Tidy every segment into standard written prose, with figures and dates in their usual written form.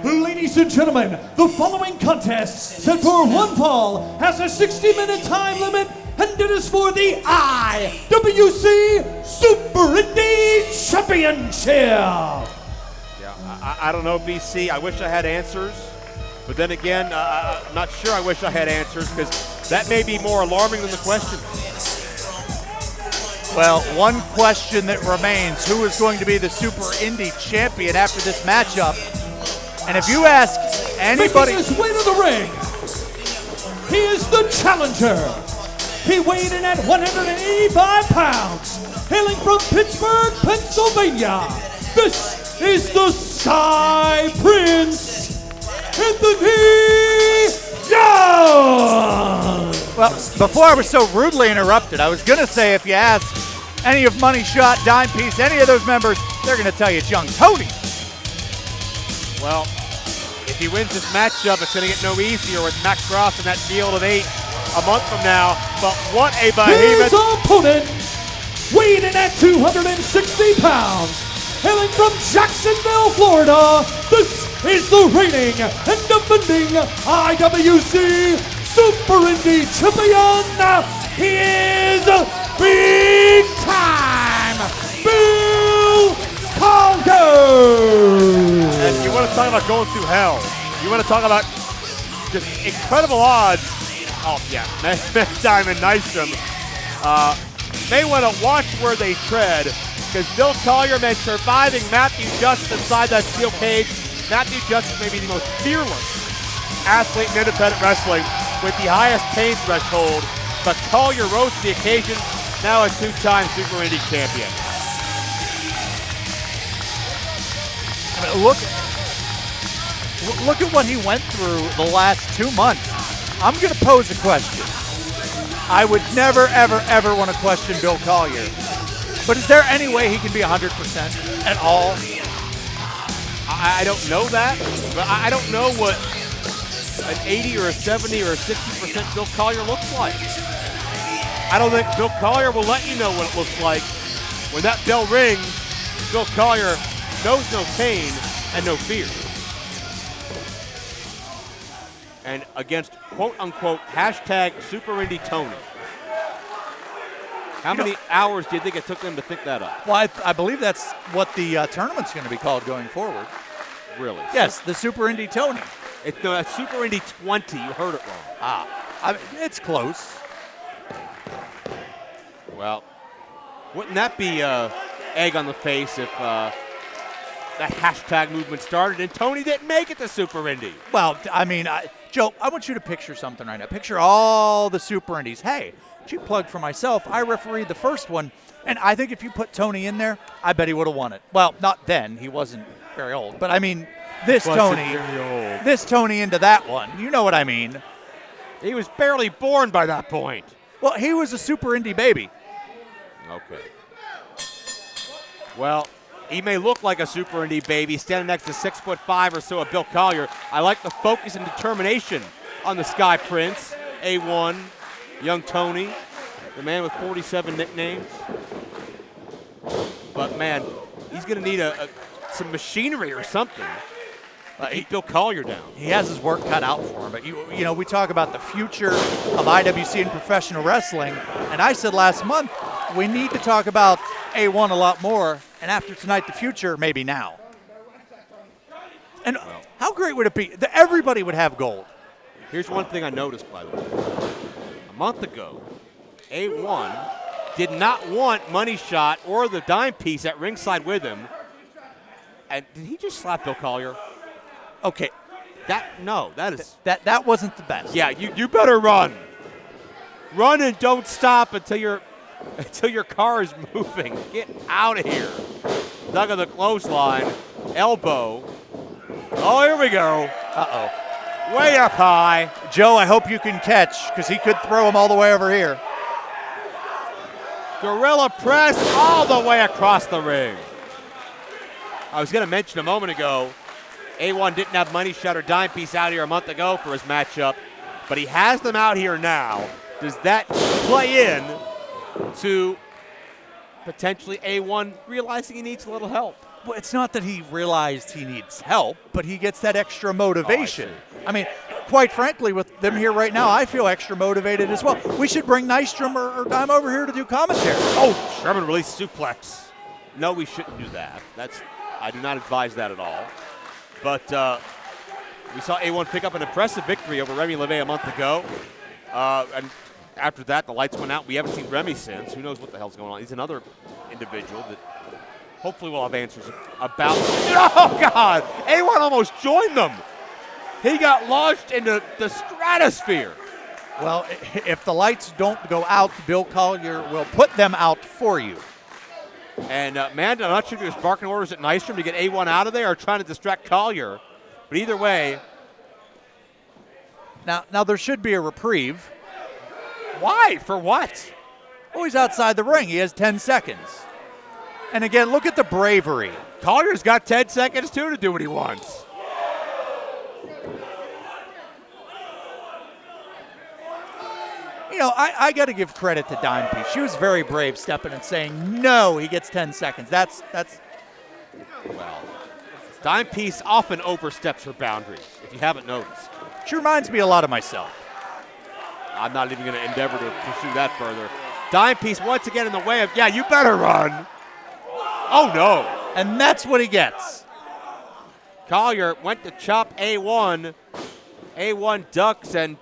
Ladies and gentlemen, the following contest, set for one fall, has a 60-minute time limit, and it is for the IWC Super Indy Championship. Yeah, I don't know, BC. I wish I had answers. But then again, I'm not sure I wish I had answers, because that may be more alarming than the question. Well, one question that remains, who is going to be the Super Indy champion after this matchup? And if you ask anybody... Making his way to the ring, he is the challenger. He weighed in at 185 pounds, hailing from Pittsburgh, Pennsylvania. This is the Sky Prince, Anthony Young. Well, before I was so rudely interrupted, I was going to say if you ask any of Money Shot, Dime Piece, any of those members, they're going to tell you it's young Tony. Well, if he wins this matchup, it's going to get no easier with Matt Cross in that field of 8 a month from now. But what a behemoth. His opponent, weighed in at 260 pounds, hailing from Jacksonville, Florida, this is the reigning and defending IWC Super Indy champion. He is big time Bill Collier. And you want to talk about going through hell. You want to talk about just incredible odds. Oh, yeah, Diamond Nystrom. May want to watch where they tread, because Bill Collier meant surviving Matthew Justice inside that steel cage. Matthew Justice may be the most fearless athlete in independent wrestling with the highest pain threshold, but Collier rose to the occasion, now a 2-time Super Indy champion. I mean, look at what he went through the last 2 months. I'm going to pose a question. I would never, ever, ever want to question Bill Collier. But is there any way he can be 100% at all? I don't know that, but I don't know what an 80 or a 70 or a 60% Bill Collier looks like. I don't think Bill Collier will let you know what it looks like. When that bell rings, Bill Collier knows no pain and no fear. And against quote-unquote hashtag Super Indy Tony. How many hours do you think it took them to think that up? Well, I believe that's what the tournament's going to be called going forward. Really? Yes, the Super Indy Tony. It's the Super Indy 20. You heard it wrong. It's close. Well, wouldn't that be egg on the face if that hashtag movement started and Tony didn't make it to Super Indy? Well, I mean, Joe, I want you to picture something right now. Picture all the Super Indies. Hey, cheap plug for myself. I refereed the first one, and I think if you put Tony in there, I bet he would have won it. Well, not then. He wasn't very old. But, I mean, this Tony into that one. You know what I mean. He was barely born by that point. Well, he was a Super Indy baby. Okay. Well, he may look like a Super Indy baby standing next to 6'5" or so of Bill Collier. I like the focus and determination on the Sky Prince. A1, young Tony, the man with 47 nicknames. But man, he's going to need some machinery or something to keep Bill Collier down. He has his work cut out for him. But you know, we talk about the future of IWC and professional wrestling, and I said last month we need to talk about A1 a lot more. And after tonight, the future, maybe now. And how great would it be that everybody would have gold? Here's one thing I noticed, by the way. A month ago, A1 did not want Money Shot or the Dime Piece at ringside with him. And did he just slap Bill Collier? Okay. That wasn't the best. Yeah, you better run. Run and don't stop until your car is moving. Get out of here. Dug on the clothesline. Elbow. Oh, here we go. Uh-oh. Way up high. Joe, I hope you can catch, because he could throw him all the way over here. Gorilla press all the way across the ring. I was going to mention a moment ago, A1 didn't have Money Shot or Dime Piece out here a month ago for his matchup, but he has them out here now. Does that play in to potentially A1 realizing he needs a little help? Well, it's not that he realized he needs help, but he gets that extra motivation. I mean, quite frankly, with them here right now, I feel extra motivated as well. We should bring Nystrom or Dime over here to do commentary. Oh, Sherman released suplex. No, we shouldn't do that. I do not advise that at all. But we saw A1 pick up an impressive victory over Remy LeVay a month ago. And after that, the lights went out. We haven't seen Remy since. Who knows what the hell's going on? He's another individual that hopefully we'll have answers about. Oh, God! A1 almost joined them. He got launched into the stratosphere. Well, if the lights don't go out, Bill Collier will put them out for you. And, man, I'm not sure if he was barking orders at Nystrom to get A1 out of there or trying to distract Collier. But either way. Now there should be a reprieve. Why? For what? Oh, he's outside the ring. He has 10 seconds. And again, look at the bravery. Collier's got 10 seconds, too, to do what he wants. You know, I got to give credit to Dime Piece. She was very brave stepping and saying, no, he gets 10 seconds. That's. Well, Dime Piece often oversteps her boundaries, if you haven't noticed. She reminds me a lot of myself. I'm not even going to endeavor to pursue that further. Dime Piece once again in the way of, yeah, you better run. Oh, no. And that's what he gets. Collier went to chop A1. A1 ducks, and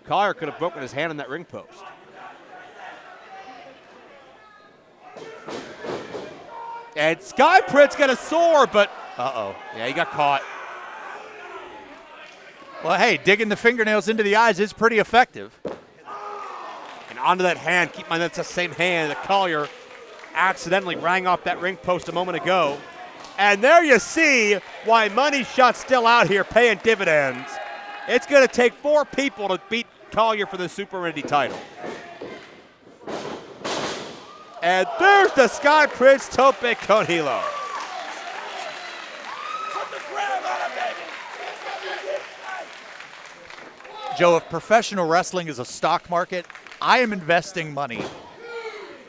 Collier could have broken his hand on that ring post. And Sky Prince got a sore, but Uh-oh. yeah, he got caught. Well, hey, digging the fingernails into the eyes is pretty effective. And onto that hand. Keep in mind that's the same hand that Collier accidentally rang off that ring post a moment ago. And there you see why Money Shot's still out here paying dividends. It's going to take 4 people to beat Collier for the Super Indy title. And there's the Sky Prince Tope con Hilo. Joe, if professional wrestling is a stock market, I am investing money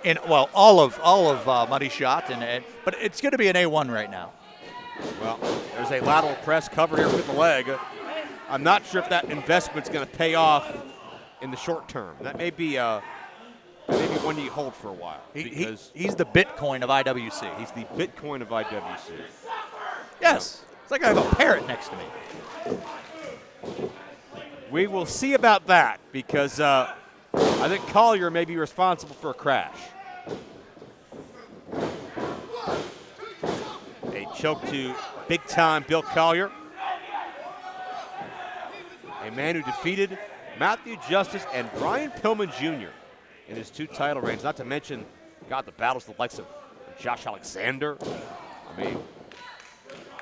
in, well, all of Money Shot, but it's going to be an A1 right now. Well, there's a lateral press cover here with the leg. I'm not sure if that investment's going to pay off in the short term. That may be one you hold for a while. He's the Bitcoin of IWC. He's the Bitcoin of IWC. Yes. It's like I have a parrot next to me. We will see about that because I think Collier may be responsible for a crash. A choke to big-time Bill Collier. A man who defeated Matthew Justice and Brian Pillman Jr. in his 2 title reigns, not to mention got the battles with the likes of Josh Alexander. I mean,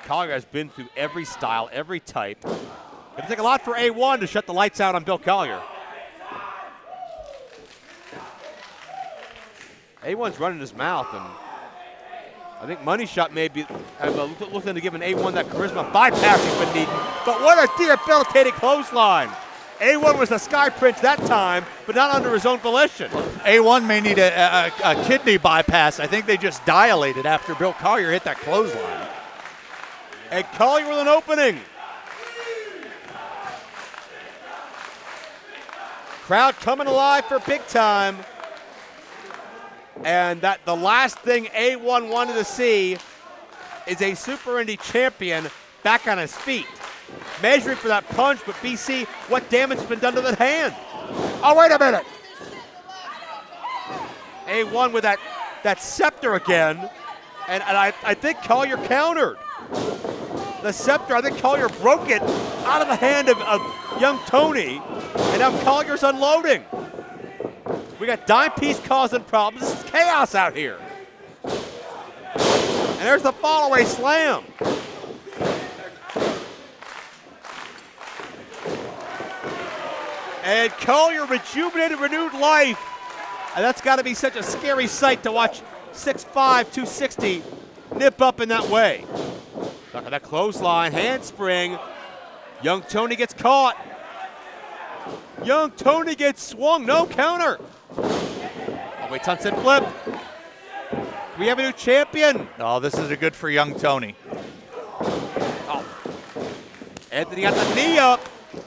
Collier has been through every style, every type. It'll take a lot for A1 to shut the lights out on Bill Collier. A1's running his mouth, and I think Money Shot may be looking to give an A1 that charisma bypass he's been needing. But what a debilitating clothesline. A1 was the Sky Prince that time, but not under his own volition. A1 may need a kidney bypass. I think they just dilated after Bill Collier hit that clothesline. And Collier with an opening. Crowd coming alive for big time. And that the last thing A1 wanted to see is a Super Indy champion back on his feet. Measuring for that punch, but BC, what damage has been done to that hand? Oh, wait a minute. A1 with that scepter again. And I think Collier countered. The scepter, I think Collier broke it out of the hand of young Tony. And now Collier's unloading. We got Dime Piece causing problems. This is chaos out here. And there's the fall-away slam. And Collier rejuvenated, renewed life. And that's got to be such a scary sight to watch 6'5", 260 nip up in that way. Look at that clothesline, handspring. Young Tony gets caught. Young Tony gets swung, no counter. Oh, wait, sunset flip. We have a new champion. Oh, this is a good for young Tony. Oh. Anthony got the knee up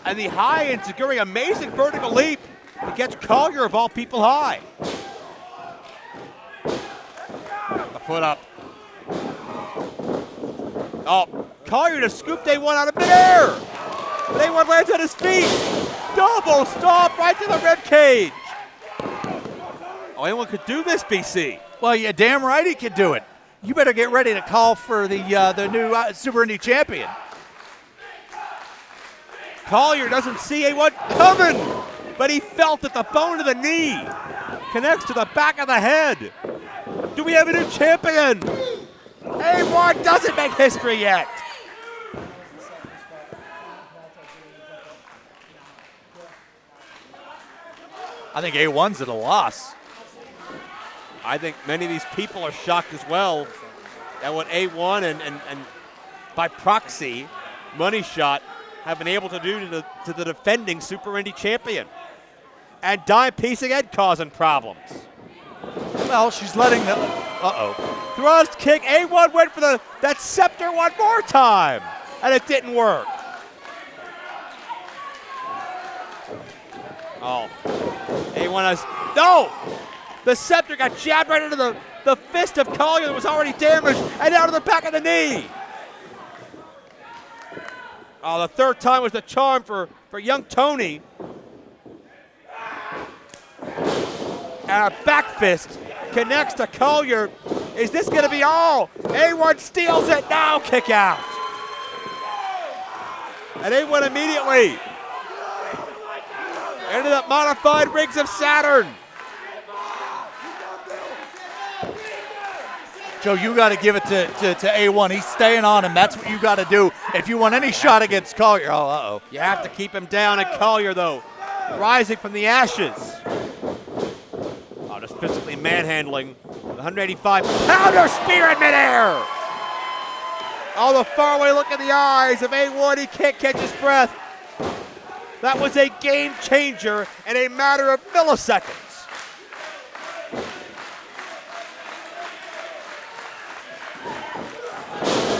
and the high and securing amazing vertical leap. He gets Collier of all people high. The foot up. Oh, Collier just scooped A1 out of midair. But A1 lands on his feet. Double stomp right to the rib cage. Oh, anyone could do this, BC. Well, yeah, damn right he could do it. You better get ready to call for the new Super Indy champion. Collier doesn't see A1 coming, but he felt that the bone of the knee connects to the back of the head. Do we have a new champion? A1 doesn't make history yet. I think A1's at a loss. I think many of these people are shocked as well at what A1 and by proxy, Money Shot have been able to do to the defending Super Indy champion. And Dime Piece again causing problems. Well, she's letting the... Uh-oh. Thrust kick. A1 went for that scepter one more time, and it didn't work. Oh. A1 has... No! The scepter got jabbed right into the fist of Collier that was already damaged, and out of the back of the knee. Oh, the third time was the charm for young Tony. And a back fist connects to Collier. Is this going to be all? A1 steals it. Now kick out. And A1 immediately into the modified Rings of Saturn. Joe, you got to give it to A1. He's staying on him. That's what you got to do if you want any shot against Collier. Oh, uh-oh. You have to keep him down. And Collier, though, rising from the ashes. Oh, just physically manhandling the 185-pounder spear in midair. Oh, the faraway look in the eyes of A1. He can't catch his breath. That was a game changer in a matter of milliseconds.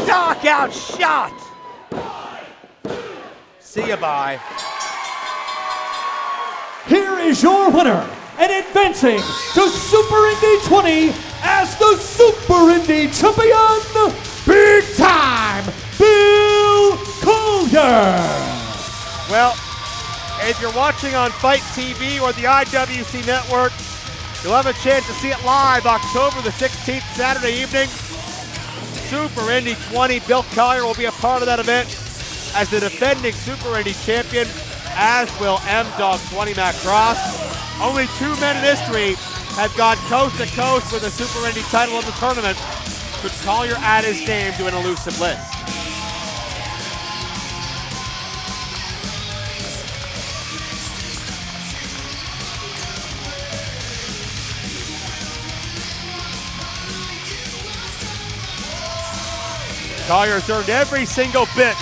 Knockout shot. See you, bye. Here is your winner and advancing to Super Indy 20 as the Super Indy champion, big time, Bill Collier. Well, if you're watching on Fight TV or the IWC network, you'll have a chance to see it live October the 16th, Saturday evening. Super Indy 20. Bill Collier will be a part of that event as the defending Super Indy champion, as will M-Dog 20 Matt Cross. Only two men in history have gone coast to coast for the Super Indy title of the tournament. Could Collier add his name to an elusive list? Collier's earned every single bit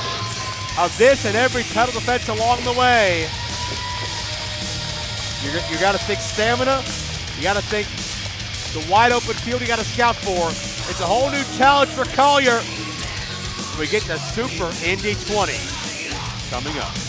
of this and every title defense along the way. You got to think stamina. You got to think the wide open field you got to scout for. It's a whole new challenge for Collier. We get the Super Indy 20 coming up.